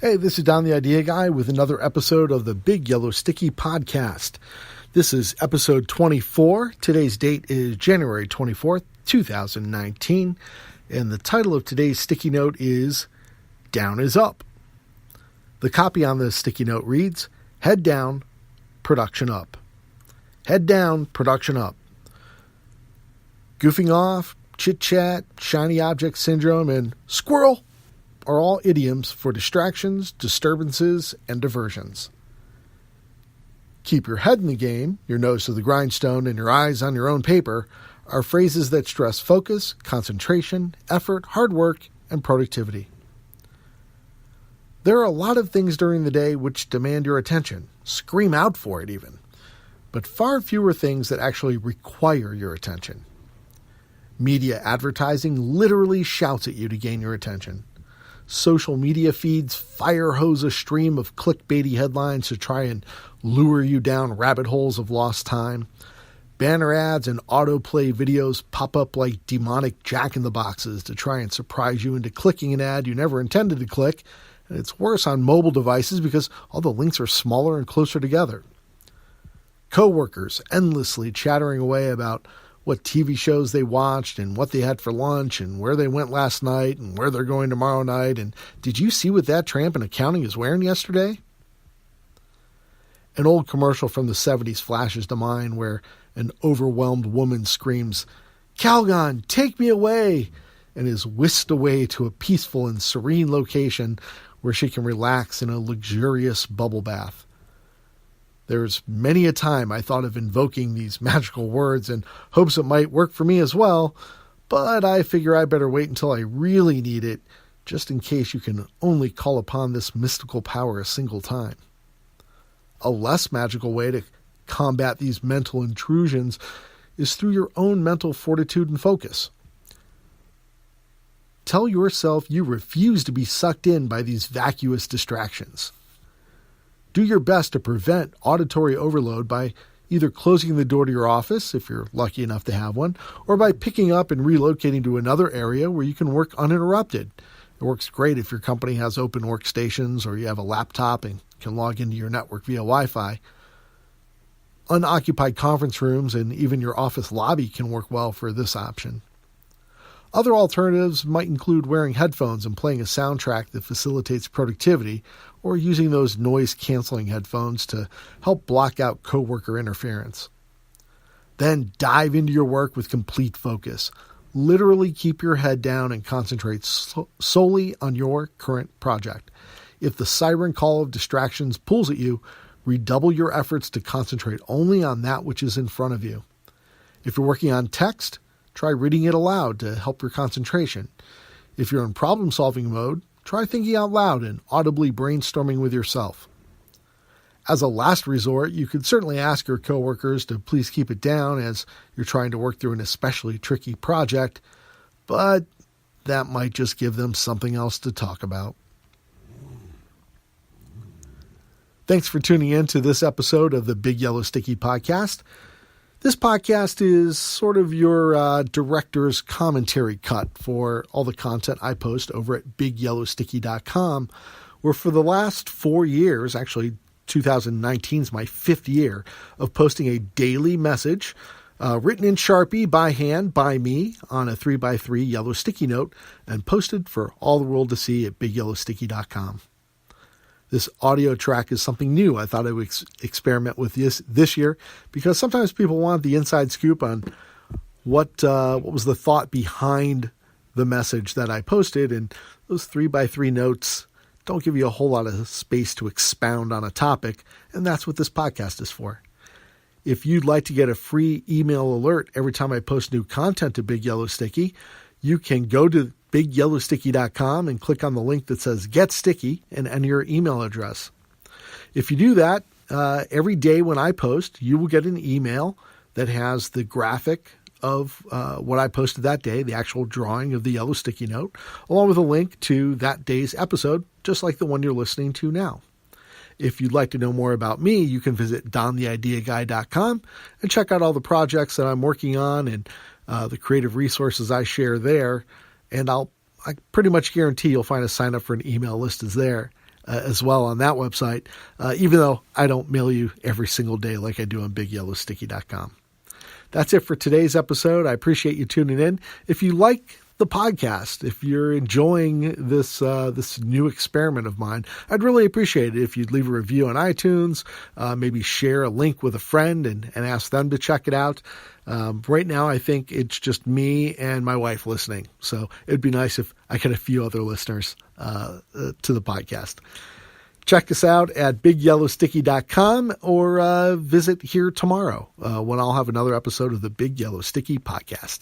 Hey, this is Don the Idea Guy with another episode of the Big Yellow Sticky Podcast. This is episode 24. Today's date is January 24th, 2019, and the title of today's sticky note is Down is Up. The copy on the sticky note reads, Head down, production up. Head down, production up. Goofing off, chit-chat, shiny object syndrome, and squirrel are all idioms for distractions, disturbances, and diversions. Keep your head in the game, your nose to the grindstone, and your eyes on your own paper are phrases that stress focus, concentration, effort, hard work, and productivity. There are a lot of things during the day which demand your attention, scream out for it even, but far fewer things that actually require your attention. Media advertising literally shouts at you to gain your attention. Social media feeds fire hose a stream of clickbaity headlines to try and lure you down rabbit holes of lost time. Banner ads and autoplay videos pop up like demonic jack-in-the-boxes to try and surprise you into clicking an ad you never intended to click. And it's worse on mobile devices because all the links are smaller and closer together. Coworkers endlessly chattering away about what TV shows they watched and what they had for lunch and where they went last night and where they're going tomorrow night. And did you see what that tramp in accounting is wearing yesterday? An old commercial from the 70s flashes to mind where an overwhelmed woman screams, Calgon, take me away, and is whisked away to a peaceful and serene location where she can relax in a luxurious bubble bath. There's many a time I thought of invoking these magical words in hopes it might work for me as well, but I figure I better wait until I really need it, just in case you can only call upon this mystical power a single time. A less magical way to combat these mental intrusions is through your own mental fortitude and focus. Tell yourself you refuse to be sucked in by these vacuous distractions. Do your best to prevent auditory overload by either closing the door to your office, if you're lucky enough to have one, or by picking up and relocating to another area where you can work uninterrupted. It works great if your company has open workstations or you have a laptop and can log into your network via Wi-Fi. Unoccupied conference rooms and even your office lobby can work well for this option. Other alternatives might include wearing headphones and playing a soundtrack that facilitates productivity, or using those noise-canceling headphones to help block out coworker interference. Then dive into your work with complete focus. Literally keep your head down and concentrate solely on your current project. If the siren call of distractions pulls at you, redouble your efforts to concentrate only on that which is in front of you. If you're working on text, try reading it aloud to help your concentration. If you're in problem-solving mode, try thinking out loud and audibly brainstorming with yourself. As a last resort, you could certainly ask your coworkers to please keep it down as you're trying to work through an especially tricky project, but that might just give them something else to talk about. Thanks for tuning in to this episode of the Big Yellow Sticky Podcast. This podcast is sort of your director's commentary cut for all the content I post over at BigYellowSticky.com, where for the last 4 years, actually 2019 is my 5th year, of posting a daily message written in Sharpie by hand by me on a 3x3 yellow sticky note and posted for all the world to see at BigYellowSticky.com. This audio track is something new I thought I would experiment with this year because sometimes people want the inside scoop on what was the thought behind the message that I posted, and those 3x3 notes don't give you a whole lot of space to expound on a topic, and that's what this podcast is for. If you'd like to get a free email alert every time I post new content to Big Yellow Sticky, you can go to BigYellowSticky.com and click on the link that says Get Sticky and enter your email address. If you do that, every day when I post, you will get an email that has the graphic of what I posted that day, the actual drawing of the yellow sticky note, along with a link to that day's episode, just like the one you're listening to now. If you'd like to know more about me, you can visit dontheideaguy.com and check out all the projects that I'm working on and the creative resources I share there. And I pretty much guarantee you'll find a sign up for an email list is there. as well on that website, even though I don't mail you every single day like I do on BigYellowSticky.com. That's it for today's episode. I appreciate you tuning in. If you like the podcast, if you're enjoying this new experiment of mine, I'd really appreciate it if you'd leave a review on iTunes, maybe share a link with a friend and ask them to check it out. Right now, I think it's just me and my wife listening, so it'd be nice if I get a few other listeners to the podcast. Check us out at BigYellowSticky.com or visit here tomorrow when I'll have another episode of the Big Yellow Sticky podcast.